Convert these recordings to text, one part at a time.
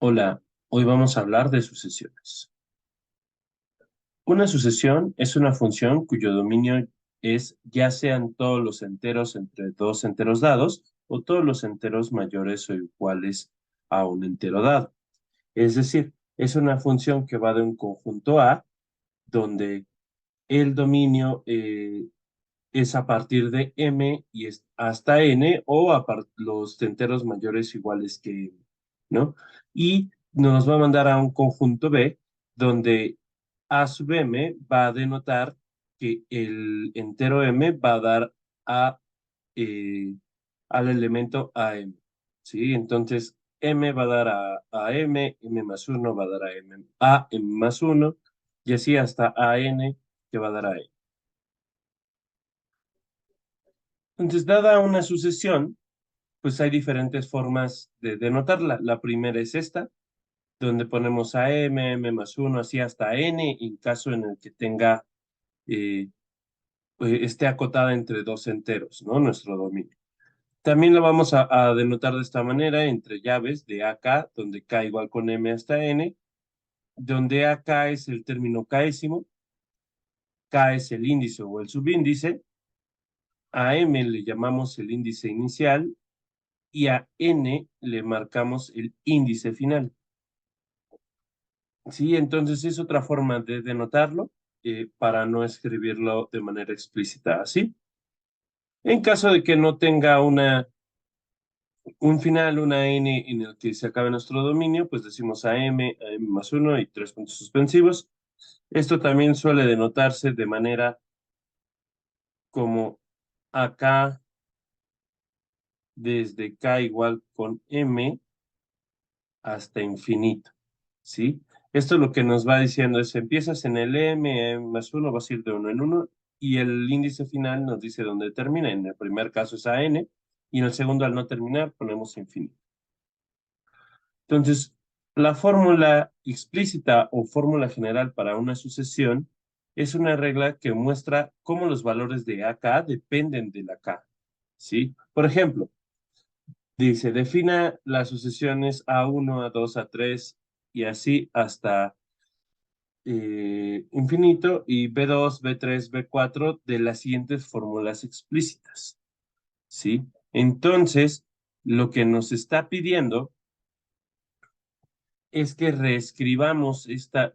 Hola, hoy vamos a hablar de sucesiones. Una sucesión es una función cuyo dominio es ya sean todos los enteros entre dos enteros dados o todos los enteros mayores o iguales a un entero dado. Es decir, es una función que va de un conjunto A donde el dominio es a partir de m y es hasta n o los enteros mayores iguales que m, ¿no? Y nos va a mandar a un conjunto B donde a sub m va a denotar que el entero m va a dar a, eh, al elemento am, ¿sí? Entonces m va a dar a m más uno va a dar a m más uno y así hasta a n que va a dar a n. Entonces, dada una sucesión, pues hay diferentes formas de denotarla. La primera es esta, donde ponemos a m, m más uno, así hasta n, en caso en el que tenga, pues, esté acotada entre dos enteros, ¿no? Nuestro dominio. También lo vamos a denotar de esta manera, entre llaves de AK, donde K igual con m hasta n, donde AK es el término késimo, K es el índice o el subíndice, a m le llamamos el índice inicial y a n le marcamos el índice final. Sí, entonces es otra forma de denotarlo para no escribirlo de manera explícita así. En caso de que no tenga un final, una n en el que se acabe nuestro dominio, pues decimos a m más uno y tres puntos suspensivos. Esto también suele denotarse de manera como acá desde k igual con m hasta infinito, ¿sí? Esto lo que nos va diciendo es, empiezas en el m más uno, vas a ir de uno en uno, y el índice final nos dice dónde termina. En el primer caso es a n, y en el segundo, al no terminar, ponemos infinito. Entonces, la fórmula explícita o fórmula general para una sucesión es una regla que muestra cómo los valores de AK dependen de la K, ¿sí? Por ejemplo, dice, defina las sucesiones A1, A2, A3 y así hasta infinito y B2, B3, B4 de las siguientes fórmulas explícitas, ¿sí? Entonces, lo que nos está pidiendo es que reescribamos esta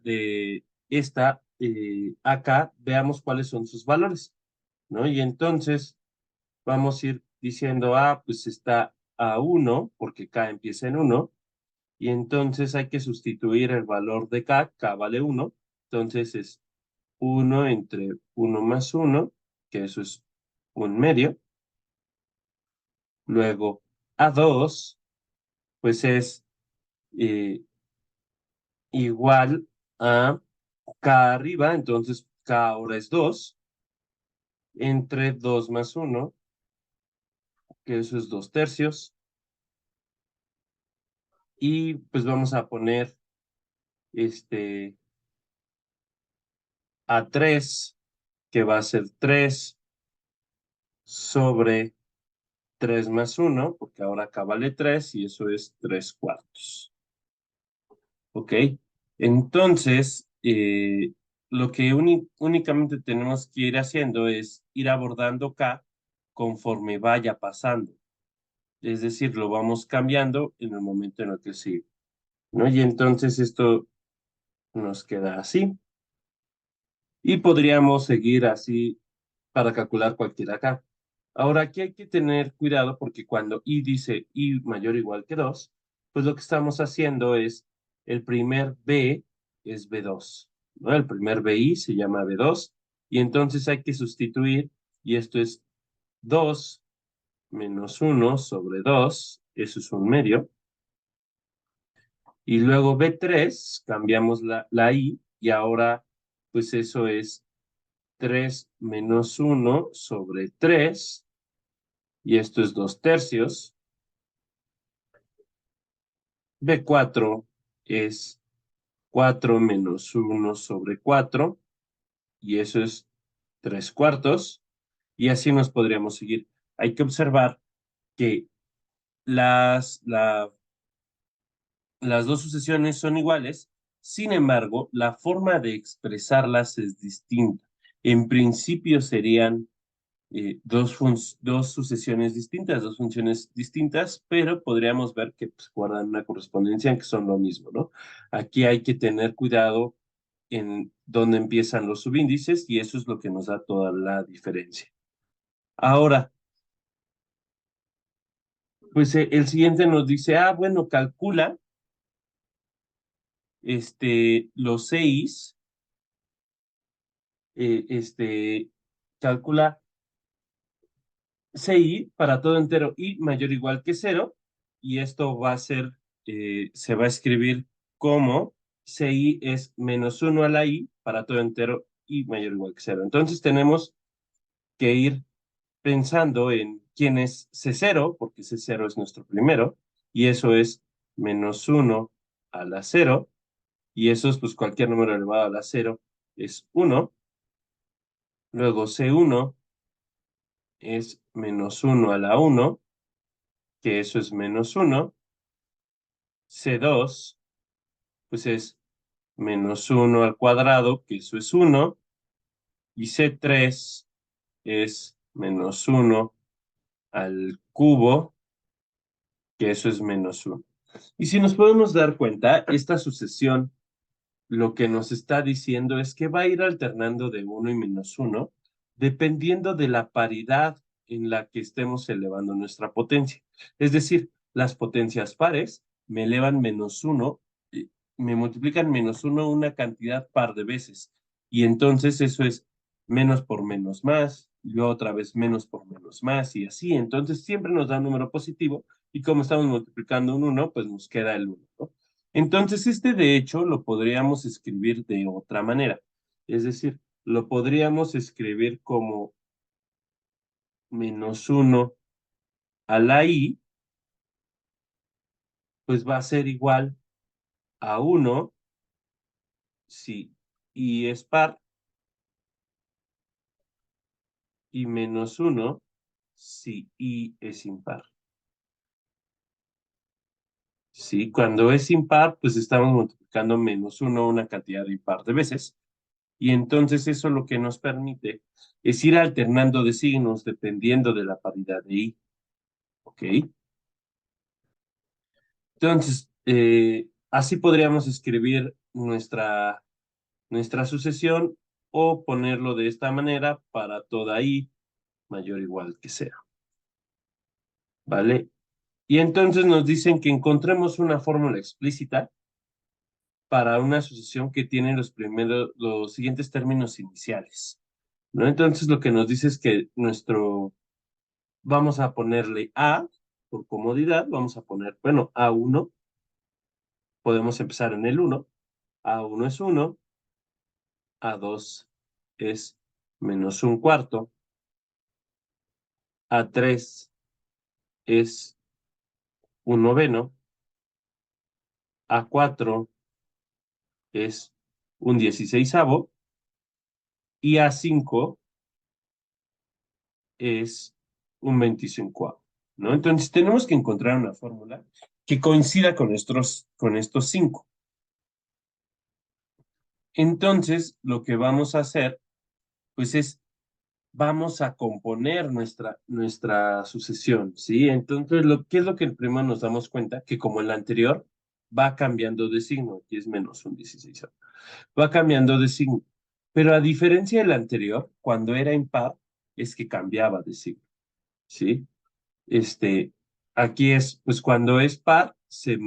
acá, veamos cuáles son sus valores, ¿no? Y entonces vamos a ir diciendo, pues está A1, porque K empieza en uno. Y entonces hay que sustituir el valor de K, K vale uno, entonces es uno entre uno más uno, que eso es un medio. Luego A2, pues es eh, igual a K arriba, entonces K ahora es 2 entre 2 más uno, que eso es 2 tercios. Y pues vamos a poner este A3, que va a ser 3 sobre 3 más uno, porque ahora acá vale 3 y eso es 3 cuartos. ¿Ok? Entonces, lo que únicamente tenemos que ir haciendo es ir abordando K conforme vaya pasando. Es decir, lo vamos cambiando en el momento en el que sigue, ¿no? Y entonces esto nos queda así. Y podríamos seguir así para calcular cualquier acá. Ahora, aquí hay que tener cuidado porque cuando i dice i mayor o igual que 2, pues lo que estamos haciendo es el primer b es b2, ¿no? El primer bi se llama b2 y entonces hay que sustituir y esto es 2 menos uno sobre 2, eso es un medio. Y luego b3, cambiamos la i y ahora pues eso es 3 menos uno sobre 3 y esto es 2 tercios. B4 es 4 menos uno sobre 4 y eso es 3 cuartos. Y así nos podríamos seguir. Hay que observar que las, la, las dos sucesiones son iguales, sin embargo, la forma de expresarlas es distinta. En principio serían dos sucesiones distintas, dos funciones distintas, pero podríamos ver que pues, guardan una correspondencia en que son lo mismo, ¿no? Aquí hay que tener cuidado en dónde empiezan los subíndices y eso es lo que nos da toda la diferencia. Ahora, pues el siguiente nos dice, bueno, calcula los 6, calcula CI para todo entero y mayor o igual que cero, y esto va a ser, se va a escribir como CI es -1 a la I para todo entero y mayor o igual que cero. Entonces tenemos que ir pensando en quién es C0, porque C0 es nuestro primero, y eso es -1 a la cero, y eso es pues cualquier número elevado a la cero es 1. Luego C1 es -1 a la 1, que eso es -1. C2, pues es -1 al cuadrado, que eso es 1. Y C3 es -1 al cubo, que eso es -1. Y si nos podemos dar cuenta, esta sucesión lo que nos está diciendo es que va a ir alternando de 1 y -1 dependiendo de la paridad en la que estemos elevando nuestra potencia. Es decir, las potencias pares me elevan -1, me multiplican -1 una cantidad par de veces. Y entonces eso es menos por menos más, y luego otra vez menos por menos más, y así. Entonces siempre nos da un número positivo, y como estamos multiplicando un 1, pues nos queda el 1, ¿no? Entonces, de hecho lo podríamos escribir de otra manera. Es decir, lo podríamos escribir como -1 a la I, pues va a ser igual a 1 si I es par y -1 si I es impar. Sí, cuando es impar, pues estamos multiplicando -1 una cantidad impar de veces. Y entonces eso lo que nos permite es ir alternando de signos dependiendo de la paridad de I. ¿Ok? Entonces, así podríamos escribir nuestra sucesión o ponerlo de esta manera para toda I mayor o igual que cero, ¿vale? Y entonces nos dicen que encontremos una fórmula explícita para una sucesión que tiene los siguientes términos iniciales, ¿no? Entonces lo que nos dice es que vamos a ponerle A, por comodidad, vamos a poner, bueno, A1, podemos empezar en el 1, A1 es 1, A2 es -1/4, A3 es 1/9, A4 es 1/16 y A5 es 1/25, ¿no? Entonces tenemos que encontrar una fórmula que coincida con estos cinco. Entonces lo que vamos a hacer, pues vamos a componer nuestra sucesión, ¿sí? Entonces, ¿qué es lo que primero nos damos cuenta? Que como el anterior, va cambiando de signo, aquí es -1/16, va cambiando de signo. Pero a diferencia del anterior, cuando era impar, es que cambiaba de signo, ¿sí? Este, aquí es, pues cuando es par, se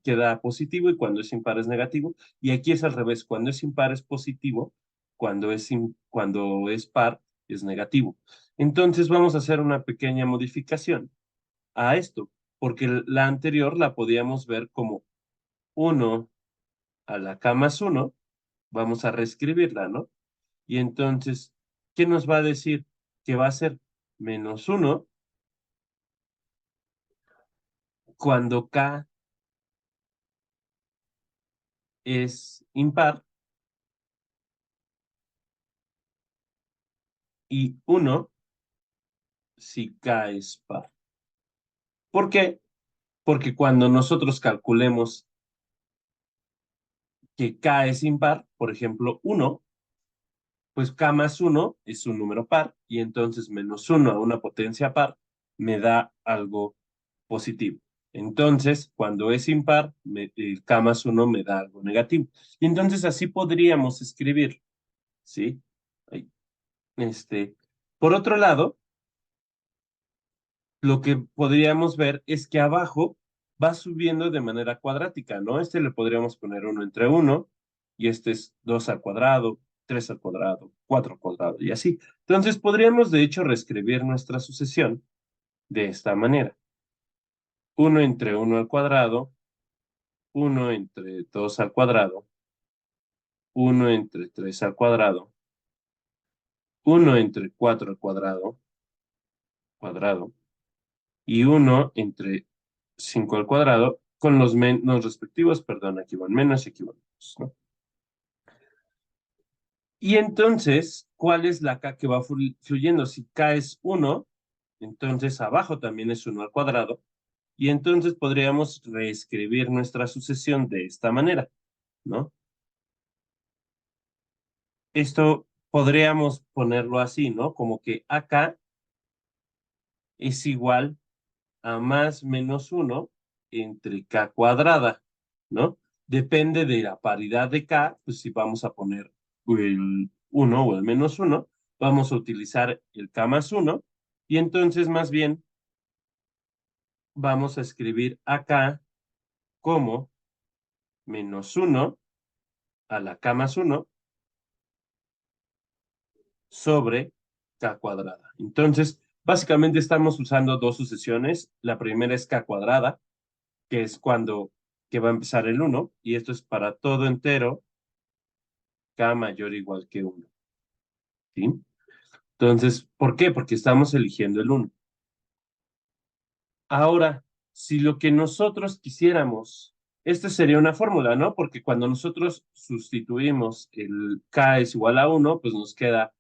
queda positivo y cuando es impar es negativo. Y aquí es al revés, cuando es impar es positivo, cuando es par es negativo. Entonces vamos a hacer una pequeña modificación a esto, porque la anterior la podíamos ver como 1 a la k más 1, vamos a reescribirla, ¿no? Y entonces, ¿qué nos va a decir? Que va a ser -1 cuando k es impar y 1 si K es par. ¿Por qué? porque cuando nosotros calculemos que k es impar, por ejemplo, 1, pues k más 1 es un número par y entonces menos 1 a una potencia par me da algo positivo. Entonces, cuando es impar, el k más 1 me da algo negativo. Y entonces así podríamos escribir, ¿sí? Ahí. Este, por otro lado, lo que podríamos ver es que abajo va subiendo de manera cuadrática, ¿no? Le podríamos poner 1 entre 1 y este es 2 al cuadrado, 3 al cuadrado, 4 al cuadrado y así. Entonces podríamos de hecho reescribir nuestra sucesión de esta manera. 1 entre 1 al cuadrado, 1 entre 2 al cuadrado, 1 entre 3 al cuadrado, 1 entre 4 al cuadrado, cuadrado, y 1 entre 5 al cuadrado con los menos respectivos, perdón, aquí van menos y aquí van menos, ¿no? Y entonces, ¿cuál es la k que va fluyendo? Si k es 1, entonces abajo también es 1 al cuadrado, y entonces podríamos reescribir nuestra sucesión de esta manera, ¿no? Esto podríamos ponerlo así, ¿no? Como que acá es igual a más menos 1 entre k cuadrada, ¿no? Depende de la paridad de k, pues si vamos a poner el 1 o el menos 1, vamos a utilizar el k más 1 y entonces más bien vamos a escribir acá como menos 1 a la k más 1 sobre k cuadrada. Entonces, básicamente estamos usando dos sucesiones. La primera es k cuadrada, que es cuando que va a empezar el 1, y esto es para todo entero, k mayor o igual que 1, ¿sí? Entonces, ¿por qué? Porque estamos eligiendo el 1. Ahora, si lo que nosotros quisiéramos, esta sería una fórmula, ¿no? Porque cuando nosotros sustituimos el k es igual a 1, pues nos queda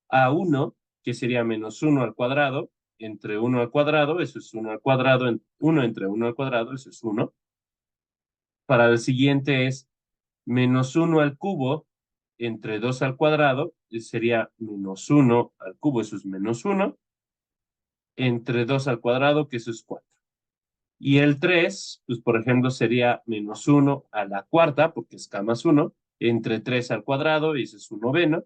a1, que sería menos 1 al cuadrado, entre 1 al cuadrado, eso es 1 al cuadrado, 1 entre 1 al cuadrado, eso es 1. Para el siguiente es menos 1 al cubo entre 2 al cuadrado, sería menos 1 al cubo, eso es menos 1, entre 2 al cuadrado, que eso es 4. Y el 3, pues por ejemplo, sería menos 1 a la cuarta, porque es k más 1, entre 3 al cuadrado, y eso es un noveno.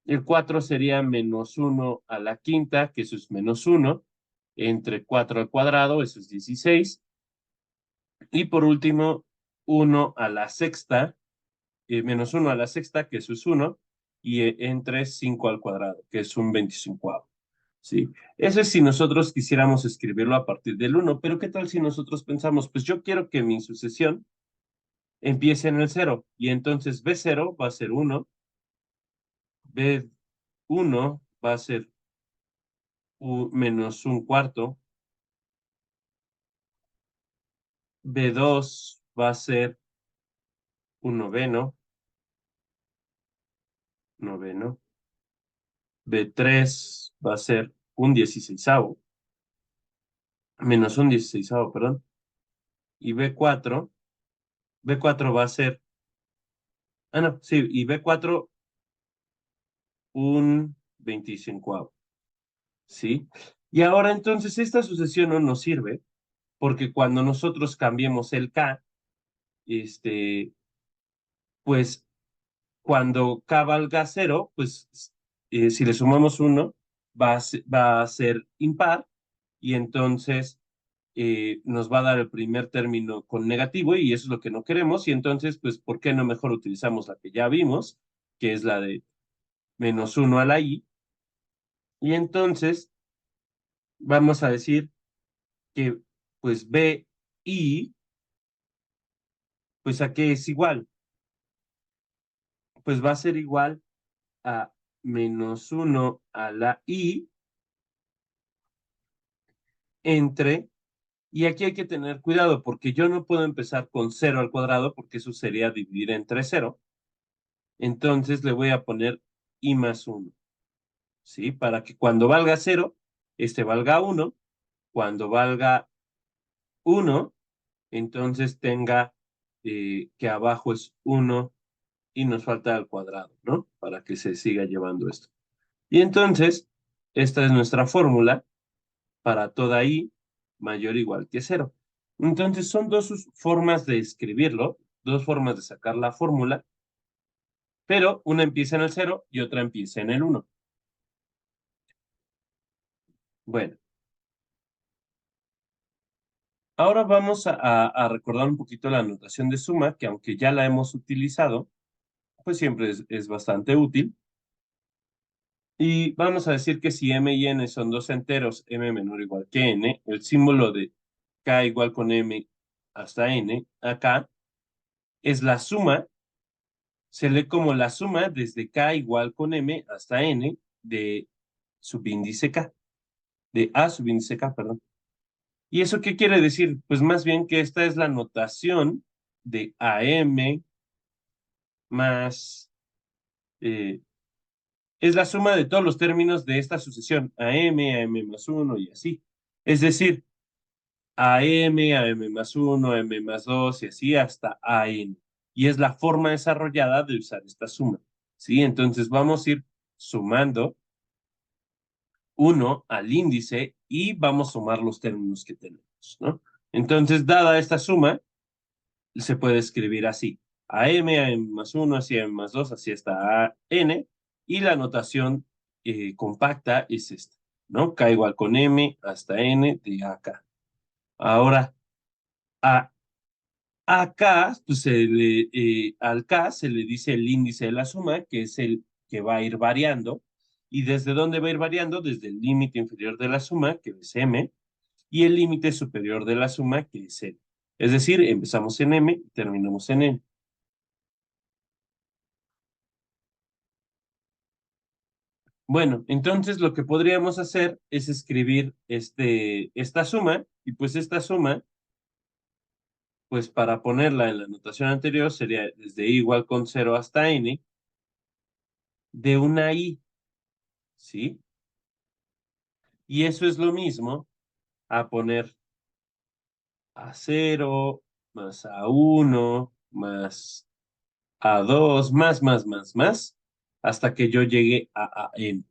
El 4 sería menos 1 a la quinta, que eso es menos 1, entre 4 al cuadrado, eso es 16. Y por último, 1 a la sexta, menos 1 a la sexta, que eso es 1, y entre 5 al cuadrado, que es un 25. ¿Sí? Eso es si nosotros quisiéramos escribirlo a partir del 1, pero ¿qué tal si nosotros pensamos, pues yo quiero que mi sucesión empiece en el 0, y entonces B0 va a ser 1, B1 va a ser menos un cuarto, B2 va a ser un noveno, noveno, B3 va a ser un dieciseisavo, menos un dieciseisavo, perdón, y B4 va a ser, no, sí, y B4 un 25, ¿sí? Y ahora entonces esta sucesión no nos sirve porque cuando nosotros cambiemos el K, pues cuando K valga 0, pues si le sumamos 1, va a ser impar y entonces nos va a dar el primer término con negativo y eso es lo que no queremos y entonces, pues, ¿por qué no mejor utilizamos la que ya vimos, que es la de menos 1 a la i? Y entonces vamos a decir que pues BI, pues a qué es igual, pues va a ser igual a menos 1 a la I entre, y aquí hay que tener cuidado porque yo no puedo empezar con 0 al cuadrado porque eso sería dividir entre 0, entonces le voy a poner I más 1, ¿sí? Para que cuando valga 0, este valga 1, cuando valga 1, entonces tenga que abajo es 1 y nos falta al cuadrado, ¿no? Para que se siga llevando esto. Y entonces, esta es nuestra fórmula para toda i mayor o igual que 0. Entonces, son dos formas de escribirlo, dos formas de sacar la fórmula, pero una empieza en el 0 y otra empieza en el 1. Bueno, ahora vamos a recordar un poquito la notación de suma, que aunque ya la hemos utilizado, pues siempre es bastante útil. Y vamos a decir que si m y n son dos enteros, m menor o igual que n, el símbolo de k igual con m hasta n, acá, es la suma, se lee como la suma desde k igual con m hasta n de subíndice k, de a subíndice k, perdón. ¿Y eso qué quiere decir? Pues más bien que esta es la notación de AM más, eh, es la suma de todos los términos de esta sucesión, AM, AM más 1 y así. Es decir, AM, AM más 1, AM más 2 y así hasta AN. Y es la forma desarrollada de usar esta suma. ¿Sí? Entonces vamos a ir sumando 1 al índice y vamos a sumar los términos que tenemos, ¿no? Entonces, dada esta suma, se puede escribir así. AM más 1, así AM más 2, así hasta AN. Y la notación compacta es esta, ¿no? K igual con M hasta N de AK. Ahora, a acá, pues al K se le dice el índice de la suma, que es el que va a ir variando. ¿Y desde dónde va a ir variando? Desde el límite inferior de la suma, que es M, y el límite superior de la suma, que es N. Es decir, empezamos en M y terminamos en N. Bueno, entonces lo que podríamos hacer es escribir esta suma, y pues esta suma, pues para ponerla en la notación anterior, sería desde i igual con 0 hasta n, de una i, ¿sí? Y eso es lo mismo a poner a 0 más a 1 más a 2 más, hasta que yo llegue a n.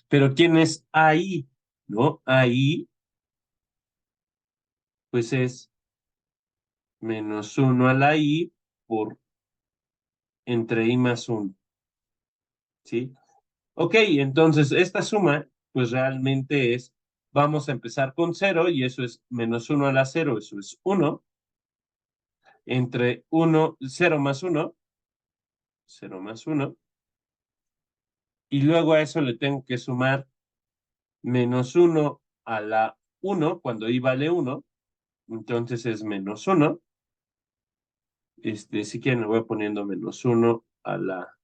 Pero ¿quién es ahí? ¿No? Ahí, pues es menos 1 a la i por entre i más 1, ¿sí? Ok, entonces esta suma, pues realmente es, vamos a empezar con 0 y eso es menos 1 a la 0, eso es 1, entre 1, 0 más 1, 0 más 1, y luego a eso le tengo que sumar menos 1 a la 1 cuando i vale 1, entonces es menos 1. Si quieren le voy poniendo menos 1 a la,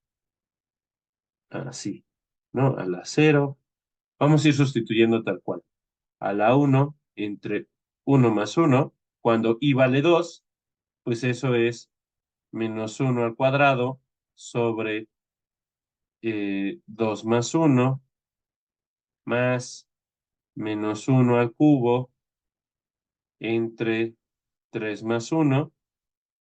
así, ¿no? A la 0. Vamos a ir sustituyendo tal cual. A la 1 entre 1 más 1, cuando i vale 2, pues eso es menos 1 al cuadrado sobre 2 más 1 más menos 1 al cubo entre 3 más 1,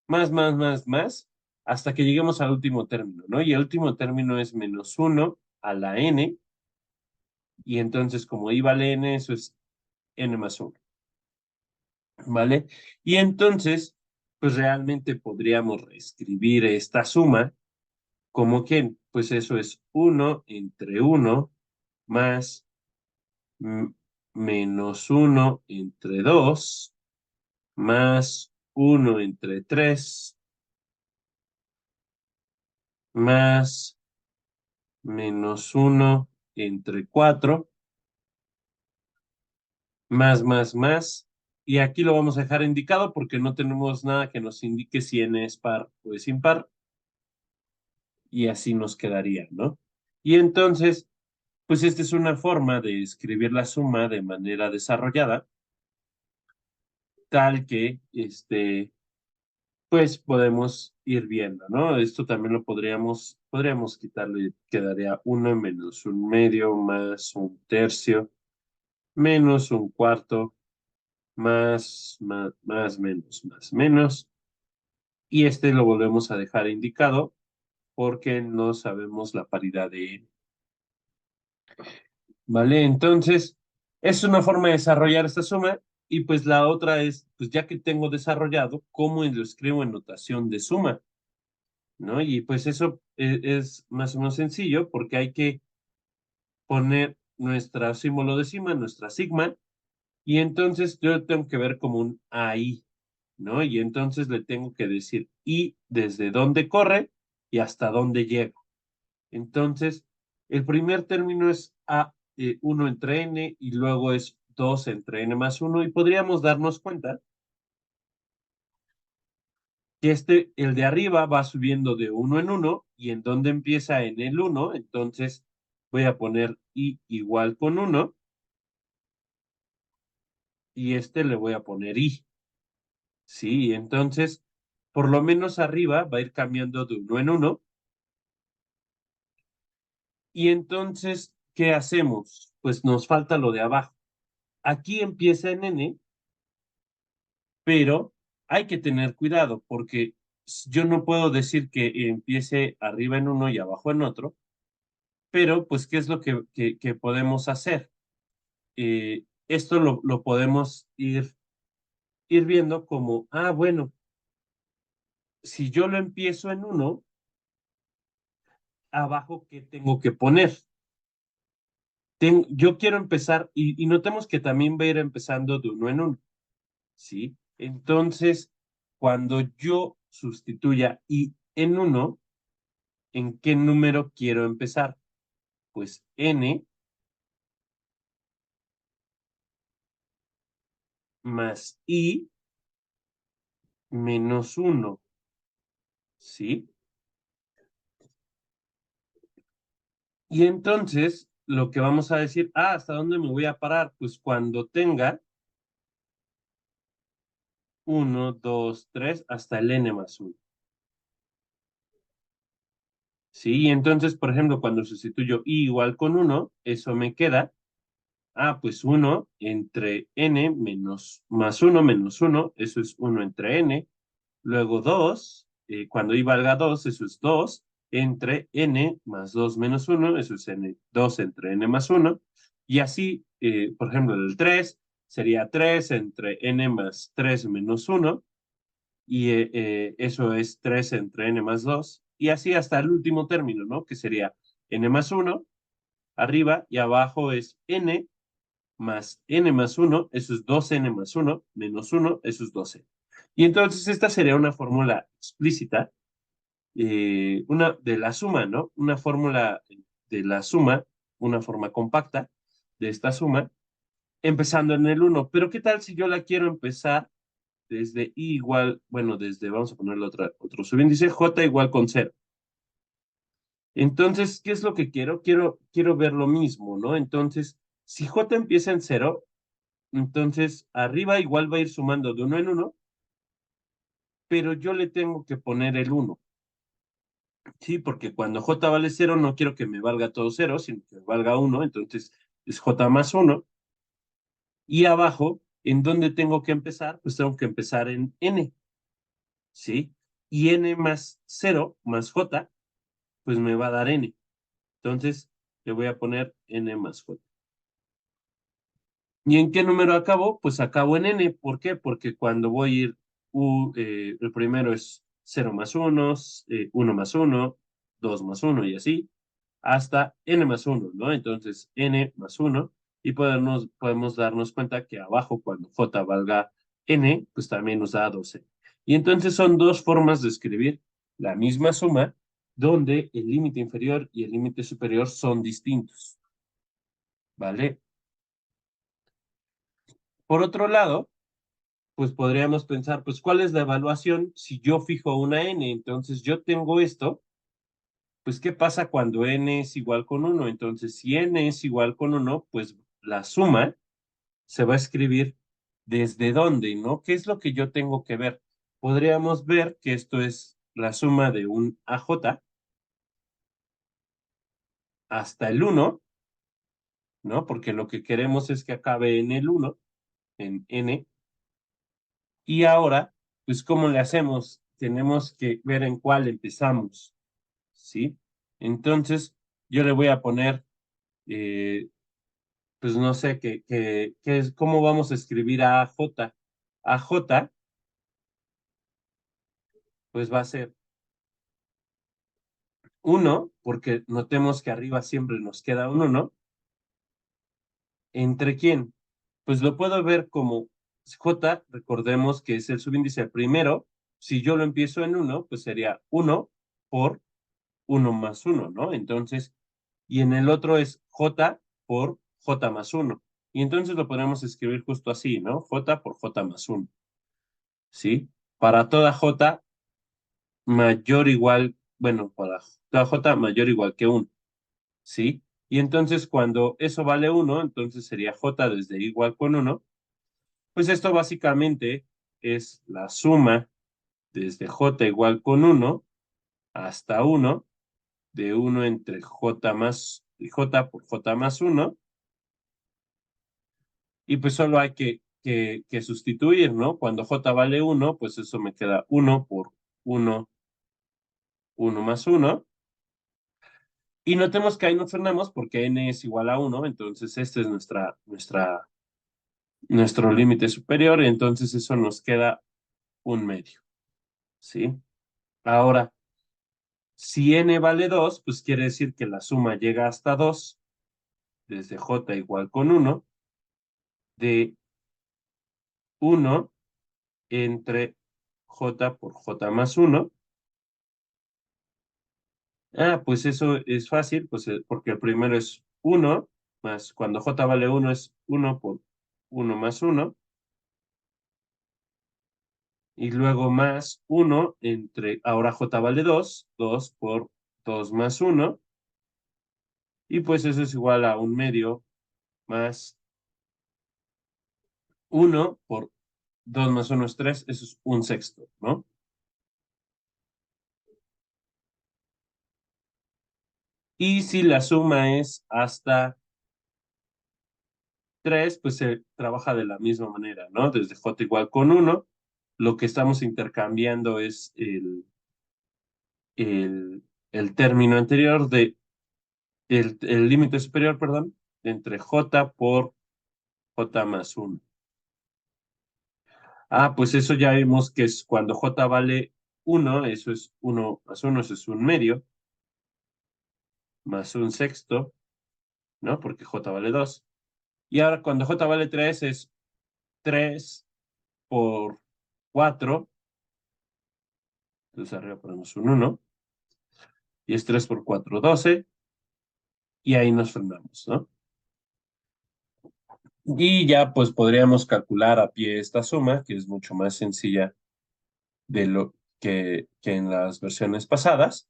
más, hasta que lleguemos al último término, ¿no? Y el último término es menos 1 a la n, y entonces como i vale n, eso es n más 1, ¿vale? Y entonces, pues realmente podríamos reescribir esta suma como que, pues eso es 1 entre 1 más mm, menos 1 entre 2 más 1 entre 3 más menos 1 entre 4 más. Y aquí lo vamos a dejar indicado porque no tenemos nada que nos indique si n es par o es impar. Y así nos quedaría, ¿no? Y entonces, pues esta es una forma de escribir la suma de manera desarrollada, tal que, pues podemos ir viendo, ¿no? Esto también lo podríamos quitarle, quedaría 1 menos un medio más un tercio menos un cuarto más, menos. Y este lo volvemos a dejar indicado porque no sabemos la paridad de n. ¿Vale? Entonces, es una forma de desarrollar esta suma y pues la otra es, pues ya que tengo desarrollado, ¿cómo lo escribo en notación de suma? ¿No? Y pues eso es más o menos sencillo porque hay que poner nuestro símbolo de cima, nuestra sigma, y entonces yo tengo que ver como un ahí, ¿no? Y entonces le tengo que decir y desde dónde corre y hasta dónde llego. Entonces, el primer término es a 1 entre n y luego es 2 entre n más 1 y podríamos darnos cuenta que el de arriba va subiendo de uno en uno y en donde empieza en el uno, entonces voy a poner i igual con uno y este le voy a poner i. Sí, entonces, por lo menos arriba va a ir cambiando de uno en uno. Y entonces, ¿qué hacemos? Pues nos falta lo de abajo. Aquí empieza en n, pero hay que tener cuidado porque yo no puedo decir que empiece arriba en uno y abajo en otro, pero pues, ¿qué es lo que podemos hacer? Esto lo podemos ir viendo como, bueno, si yo lo empiezo en uno, abajo, ¿qué tengo que poner? Yo quiero empezar, y notemos que también va a ir empezando de uno en uno, ¿sí? Entonces, cuando yo sustituya i en uno, ¿en qué número quiero empezar? Pues n más i menos uno, ¿sí? Y entonces, lo que vamos a decir, ¿hasta dónde me voy a parar? Pues cuando tenga uno, 2, 3, hasta el n más uno. Sí, y entonces, por ejemplo, cuando sustituyo i igual con uno, eso me queda, pues uno entre n menos, más uno menos uno, eso es uno entre n. Luego 2, cuando i valga 2, eso es 2 entre n más 2 menos uno, eso es 2 entre n más uno. Y así, por ejemplo, el 3 sería 3 entre n más 3 menos uno y eso es 3 entre n más 2 y así hasta el último término, ¿no? Que sería n más uno arriba y abajo es n más uno, eso es 2n más uno menos uno, eso es 12. Y entonces esta sería una fórmula explícita, una de la suma, ¿no? Una fórmula de la suma, una forma compacta de esta suma, empezando en el uno. Pero ¿qué tal si yo la quiero empezar desde i igual, bueno, vamos a ponerle otro subíndice, j igual con cero? Entonces, ¿qué es lo que quiero? Quiero ver lo mismo, ¿no? Entonces, si j empieza en cero, entonces arriba igual va a ir sumando de uno en uno, pero yo le tengo que poner el uno, ¿sí? Porque cuando j vale cero, no quiero que me valga todo cero, sino que me valga uno, entonces es j más uno. Y abajo, ¿en dónde tengo que empezar? Pues tengo que empezar en n, ¿sí? Y n más cero más j, pues me va a dar n. Entonces, le voy a poner n más j. ¿Y en qué número acabo? Pues acabo en n. ¿Por qué? Porque cuando voy a ir, el primero es cero más uno, 1 más uno, 2 más uno y así, hasta n más uno, ¿no? Entonces, n más uno y podemos darnos cuenta que abajo, cuando j valga n, pues también nos da 12. Y entonces son dos formas de escribir la misma suma, donde el límite inferior y el límite superior son distintos, ¿vale? Por otro lado, pues podríamos pensar, pues, ¿cuál es la evaluación si yo fijo una n? Entonces, yo tengo esto, pues, ¿qué pasa cuando n es igual con uno? Entonces, si n es igual con uno, pues la suma se va a escribir desde dónde, ¿no? ¿Qué es lo que yo tengo que ver? Podríamos ver que esto es la suma de un AJ hasta el uno, ¿no? Porque lo que queremos es que acabe en el uno, en n. Y ahora, pues, ¿cómo le hacemos? Tenemos que ver en cuál empezamos, ¿sí? Entonces, yo le voy a poner, pues no sé, qué es, ¿cómo vamos a escribir a AJ? AJ, pues va a ser uno, porque notemos que arriba siempre nos queda un 1. ¿Entre quién? Pues lo puedo ver como J, recordemos que es el subíndice primero. Si yo lo empiezo en uno, pues sería uno por uno más uno, ¿no? Entonces, y en el otro es J por J más uno. Y entonces lo podemos escribir justo así, ¿no? J por J más uno, ¿sí? Para toda J mayor o igual, bueno, para toda J mayor o igual que uno, ¿sí? Y entonces cuando eso vale uno, entonces sería J desde igual con uno. Pues esto básicamente es la suma desde J igual con uno hasta uno de uno entre J más J por J más uno. Y pues solo hay que sustituir, ¿no? Cuando J vale uno, pues eso me queda uno por uno, uno más uno. Y notemos que ahí nos frenamos porque n es igual a uno, entonces este es nuestro límite superior, y entonces eso nos queda un medio, ¿sí? Ahora, si n vale 2, pues quiere decir que la suma llega hasta 2 desde j igual con uno de uno entre j por j más uno. Ah, pues eso es fácil, pues porque el primero es uno más cuando j vale uno es uno por uno más uno, y luego más uno entre, ahora j vale 2, 2 por 2 más uno, y pues eso es igual a un medio más uno por 2 más uno es 3, eso es un sexto, ¿no? Y si la suma es hasta 3, pues se trabaja de la misma manera, ¿no? Desde j igual con uno, lo que estamos intercambiando es el término anterior el límite superior, perdón, entre j por j más uno. Ah, pues eso ya vimos que es cuando j vale uno, eso es uno más uno, eso es un medio, más un sexto, ¿no? Porque j vale 2. Y ahora cuando j vale 3 es 3 por 4, entonces arriba ponemos un uno, y es 3 por 4, 12, y ahí nos frenamos, ¿no? Y ya pues podríamos calcular a pie esta suma, que es mucho más sencilla de lo que en las versiones pasadas.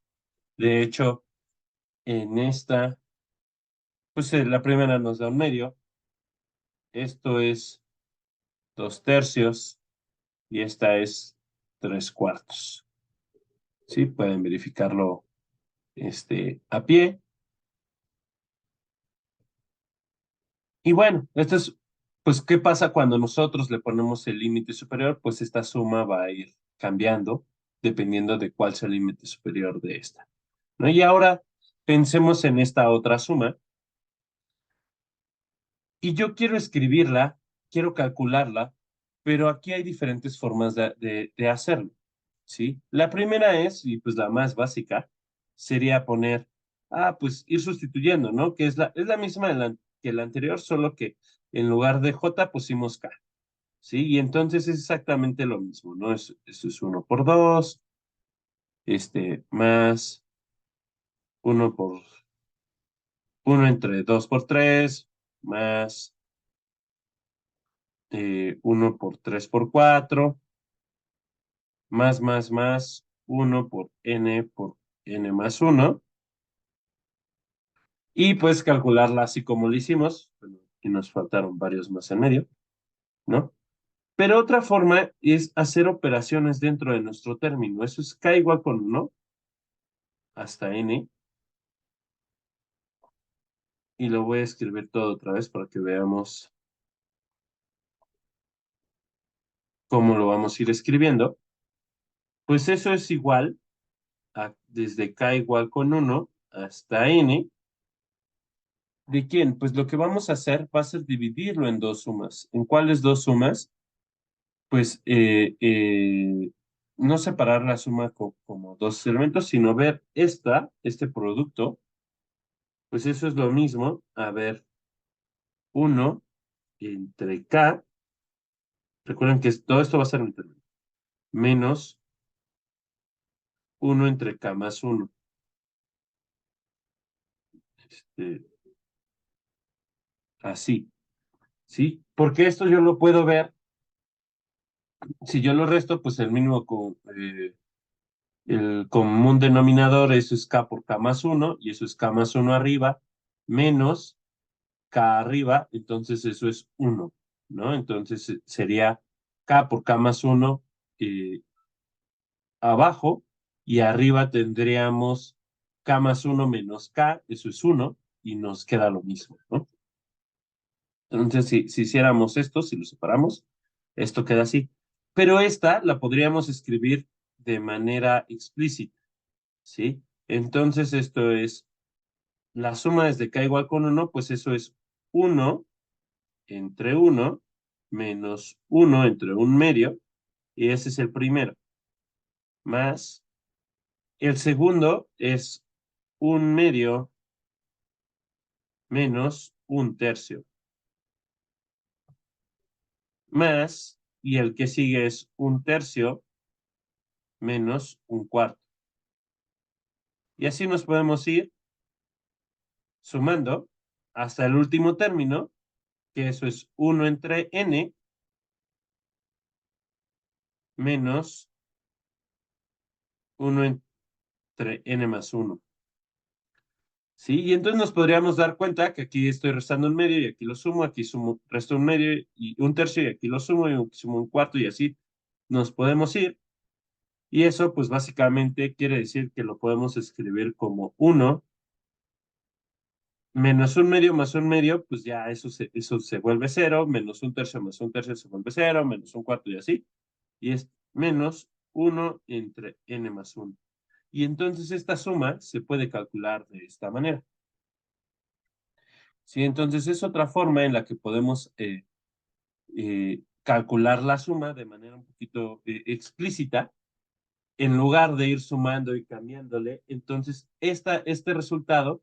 De hecho, en esta, pues la primera nos da un medio, esto es 2 tercios, y esta es 3 cuartos. ¿Sí? Pueden verificarlo a pie. Y bueno, esto es, pues, ¿qué pasa cuando nosotros le ponemos el límite superior? Pues esta suma va a ir cambiando dependiendo de cuál sea el límite superior de esta, ¿no? Y ahora pensemos en esta otra suma, y yo quiero escribirla, quiero calcularla, pero aquí hay diferentes formas de hacerlo, ¿sí? La primera es, y pues la más básica, sería poner, pues ir sustituyendo, ¿no? Que es la misma que la anterior, solo que en lugar de J pusimos K, ¿sí? Y entonces es exactamente lo mismo, ¿no? Esto es uno por 2, más uno por uno entre 2 por 3, más 1 por 3 por 4, más uno por n más uno, y pues calcularla así como lo hicimos, bueno, y nos faltaron varios más en medio, ¿no? Pero otra forma es hacer operaciones dentro de nuestro término. Eso es k igual con uno hasta n, y lo voy a escribir todo otra vez para que veamos. cómo lo vamos a ir escribiendo, pues eso es igual a desde k igual con 1 hasta n. ¿De quién? Pues lo que vamos a hacer va a ser dividirlo en dos sumas. ¿En cuáles dos sumas? Pues no separar la suma como dos elementos, sino ver este producto, pues eso es lo mismo. A ver, 1 entre k, recuerden que todo esto va a ser un término, menos 1 entre k más 1. Este, así, ¿sí? Porque esto yo lo puedo ver, si yo lo resto, pues el común denominador, eso es k por k más 1, y eso es k más 1 arriba, menos k arriba, entonces eso es 1, ¿no? Entonces sería k por k más 1 abajo, y arriba tendríamos k más 1 menos k, eso es 1, y nos queda lo mismo, ¿no? Entonces, si hiciéramos esto, si lo separamos, esto queda así. Pero esta la podríamos escribir de manera explícita, ¿sí? Entonces, esto es la suma desde k igual con 1, pues eso es 1 entre 1 menos 1 entre un medio, y ese es el primero, más el segundo es un medio menos un tercio, más, y el que sigue es un tercio menos un cuarto. Y así nos podemos ir sumando hasta el último término, que eso es 1 entre n menos 1 entre n más 1. ¿Sí? Y entonces nos podríamos dar cuenta que aquí estoy restando un medio y aquí lo sumo, aquí sumo, resto un medio y un tercio y aquí lo sumo y sumo un cuarto y así nos podemos ir. Y eso pues básicamente quiere decir que lo podemos escribir como 1 menos un medio más un medio, pues ya eso se vuelve cero, menos un tercio más un tercio se vuelve cero, menos un cuarto y así. Y es menos 1 entre n más 1. Y entonces esta suma se puede calcular de esta manera. Sí, entonces es otra forma en la que podemos calcular la suma de manera un poquito explícita, en lugar de ir sumando y cambiándole. Entonces, este resultado,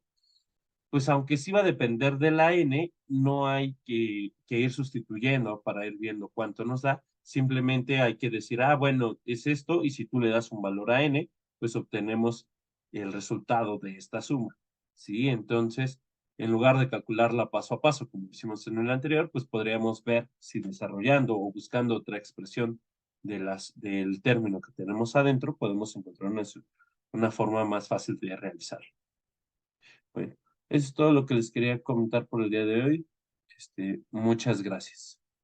pues aunque sí va a depender de la n, no hay que ir sustituyendo para ir viendo cuánto nos da. Simplemente hay que decir, ah, bueno, es esto, y si tú le das un valor a n, pues obtenemos el resultado de esta suma. ¿Sí? Entonces, en lugar de calcularla paso a paso, como hicimos en el anterior, pues podríamos ver si desarrollando o buscando otra expresión del término que tenemos adentro, podemos encontrar una forma más fácil de realizarlo. Bueno, eso es todo lo que les quería comentar por el día de hoy. Muchas gracias.